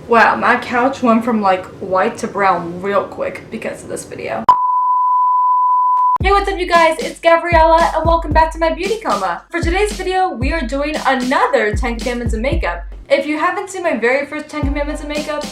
Wow, my couch went from like white to brown real quick because of this video. Hey, what's up you guys? It's Gavriella and welcome back to my Beauty Coma. For today's video, we are doing another 10 Commandments of Makeup. If you haven't seen my very first 10 Commandments of Makeup,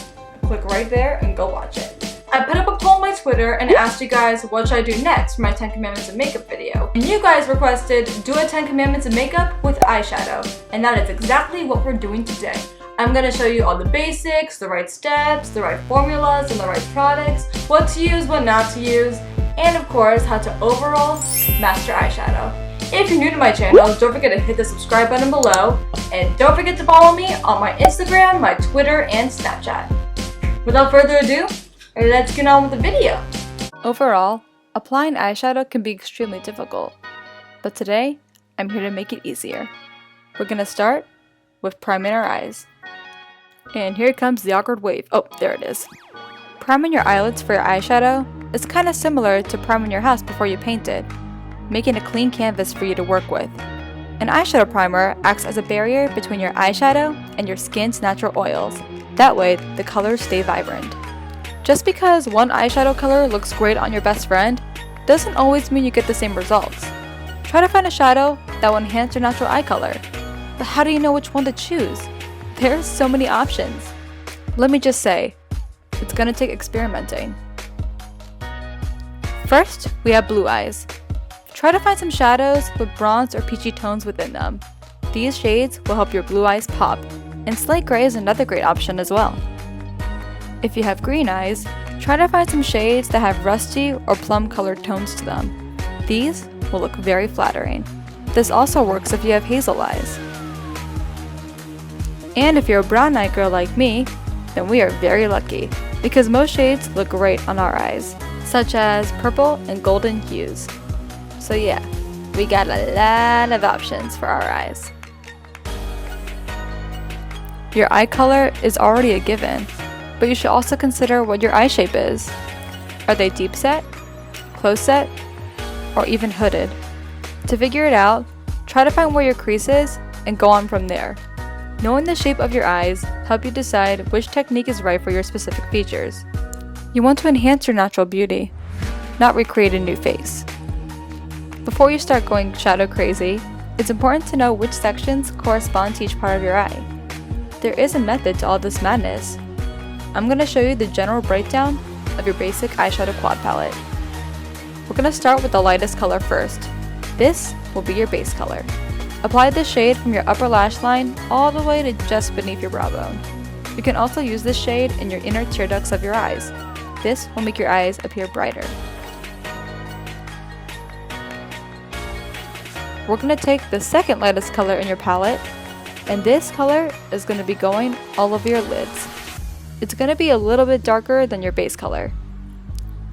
click right there and go watch it. I put up a poll on my Twitter and asked you guys what should I do next for my 10 Commandments of Makeup video. And you guys requested do a 10 Commandments of Makeup with eyeshadow. And that is exactly what we're doing today. I'm going to show you all the basics, the right steps, the right formulas, and the right products, what to use, what not to use, and of course, how to overall master eyeshadow. If you're new to my channel, don't forget to hit the subscribe button below, and don't forget to follow me on my Instagram, my Twitter, and Snapchat. Without further ado, let's get on with the video. Overall, applying eyeshadow can be extremely difficult, but today, I'm here to make it easier. We're going to start with priming our eyes. And here comes the awkward wave. Oh, there it is. Priming your eyelids for your eyeshadow is kind of similar to priming your house before you paint it, making a clean canvas for you to work with. An eyeshadow primer acts as a barrier between your eyeshadow and your skin's natural oils. That way, the colors stay vibrant. Just because one eyeshadow color looks great on your best friend doesn't always mean you get the same results. Try to find a shadow that will enhance your natural eye color. But how do you know which one to choose? There's so many options. Let me just say, it's gonna take experimenting. First, we have blue eyes. Try to find some shadows with bronze or peachy tones within them. These shades will help your blue eyes pop, and slate gray is another great option as well. If you have green eyes, try to find some shades that have rusty or plum colored tones to them. These will look very flattering. This also works if you have hazel eyes. And if you're a brown eyed girl like me, then we are very lucky, because most shades look great on our eyes, such as purple and golden hues. So yeah, we got a lot of options for our eyes. Your eye color is already a given, but you should also consider what your eye shape is. Are they deep set, close set, or even hooded? To figure it out, try to find where your crease is and go on from there. Knowing the shape of your eyes help you decide which technique is right for your specific features. You want to enhance your natural beauty, not recreate a new face. Before you start going shadow crazy, it's important to know which sections correspond to each part of your eye. There is a method to all this madness. I'm going to show you the general breakdown of your basic eyeshadow quad palette. We're going to start with the lightest color first. This will be your base color. Apply this shade from your upper lash line all the way to just beneath your brow bone. You can also use this shade in your inner tear ducts of your eyes. This will make your eyes appear brighter. We're going to take the second lightest color in your palette, and this color is going to be going all over your lids. It's going to be a little bit darker than your base color.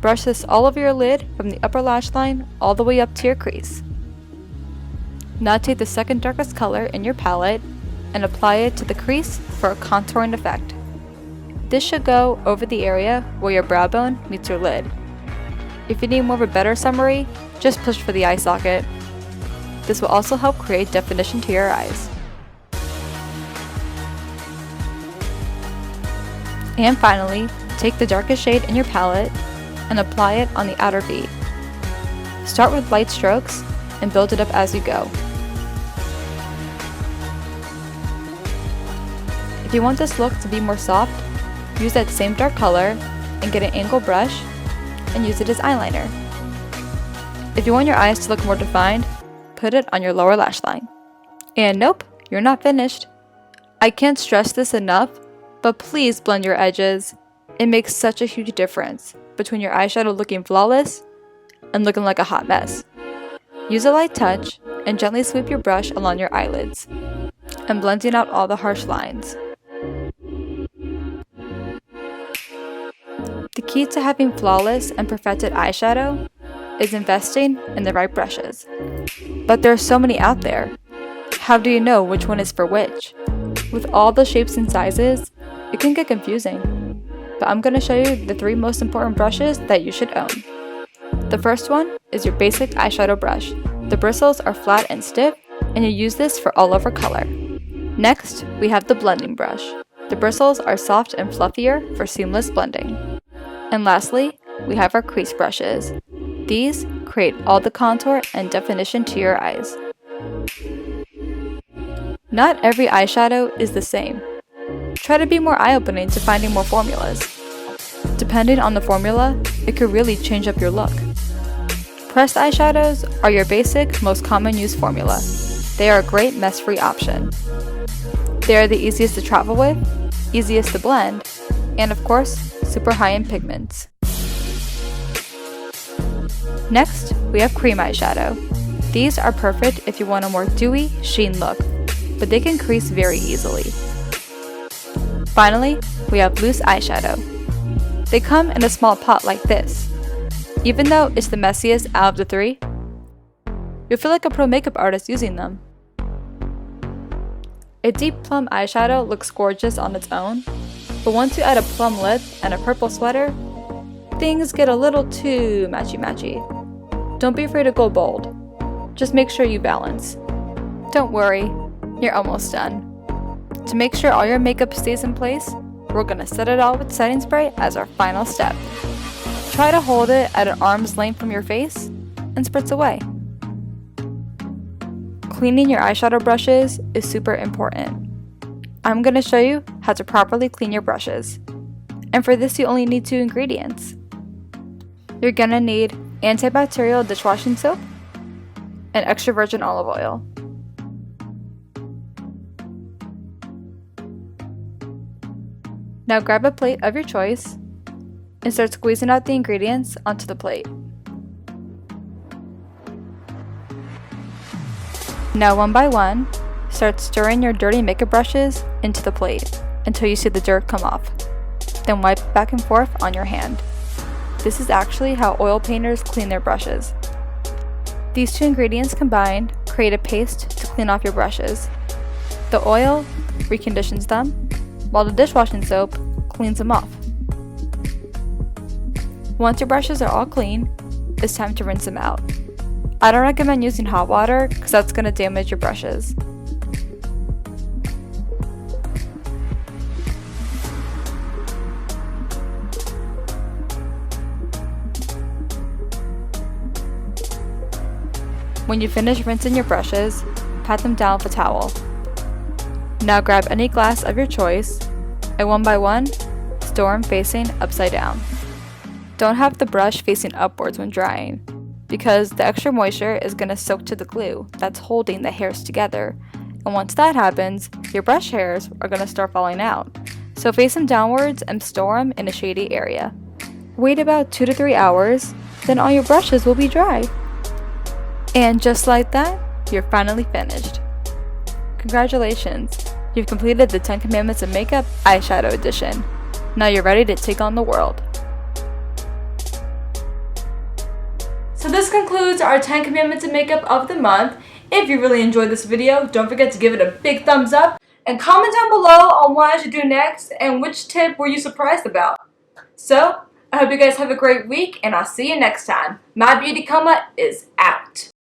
Brush this all over your lid from the upper lash line all the way up to your crease. Now take the second darkest color in your palette and apply it to the crease for a contouring effect. This should go over the area where your brow bone meets your lid. If you need more of a better summary, just push for the eye socket. This will also help create definition to your eyes. And finally, take the darkest shade in your palette and apply it on the outer V. Start with light strokes and build it up as you go. If you want this look to be more soft, use that same dark color and get an angled brush and use it as eyeliner. If you want your eyes to look more defined, put it on your lower lash line. And nope, you're not finished. I can't stress this enough, but please blend your edges. It makes such a huge difference between your eyeshadow looking flawless and looking like a hot mess. Use a light touch and gently sweep your brush along your eyelids and blending out all the harsh lines. The key to having flawless and perfected eyeshadow is investing in the right brushes. But there are so many out there. How do you know which one is for which? With all the shapes and sizes, it can get confusing. But I'm going to show you the 3 most important brushes that you should own. The first one is your basic eyeshadow brush. The bristles are flat and stiff, and you use this for all over color. Next, we have the blending brush. The bristles are soft and fluffier for seamless blending. And lastly, we have our crease brushes. These create all the contour and definition to your eyes. Not every eyeshadow is the same. Try to be more eye-opening to finding more formulas. Depending on the formula, it could really change up your look. Pressed eyeshadows are your basic, most common used formula. They are a great mess-free option. They are the easiest to travel with, easiest to blend, and of course, super high in pigments. Next, we have cream eyeshadow. These are perfect if you want a more dewy, sheen look, but they can crease very easily. Finally, we have loose eyeshadow. They come in a small pot like this. Even though it's the messiest out of the three, you'll feel like a pro makeup artist using them. A deep plum eyeshadow looks gorgeous on its own, but once you add a plum lip and a purple sweater, things get a little too matchy-matchy. Don't be afraid to go bold. Just make sure you balance. Don't worry, you're almost done. To make sure all your makeup stays in place, we're gonna set it all with setting spray as our final step. Try to hold it at an arm's length from your face and spritz away. Cleaning your eyeshadow brushes is super important. I'm gonna show you how to properly clean your brushes. And for this you only need 2 ingredients. You're gonna need antibacterial dishwashing soap and extra virgin olive oil. Now grab a plate of your choice and start squeezing out the ingredients onto the plate. Now one by one, start stirring your dirty makeup brushes into the plate until you see the dirt come off. Then wipe back and forth on your hand. This is actually how oil painters clean their brushes. These 2 ingredients combined create a paste to clean off your brushes. The oil reconditions them, while the dishwashing soap cleans them off. Once your brushes are all clean, it's time to rinse them out. I don't recommend using hot water because that's going to damage your brushes. When you finish rinsing your brushes, pat them down with a towel. Now grab any glass of your choice and one by one, store them facing upside down. Don't have the brush facing upwards when drying, because the extra moisture is going to soak to the glue that's holding the hairs together, and once that happens, your brush hairs are going to start falling out. So face them downwards and store them in a shady area. Wait about 2 to 3 hours, then all your brushes will be dry. And just like that, you're finally finished. Congratulations, you've completed the 10 Commandments of Makeup Eyeshadow Edition. Now you're ready to take on the world. So this concludes our 10 Commandments of Makeup of the month. If you really enjoyed this video, don't forget to give it a big thumbs up and comment down below on what I should do next and which tip were you surprised about. So, I hope you guys have a great week and I'll see you next time. My Beauty Coma is out.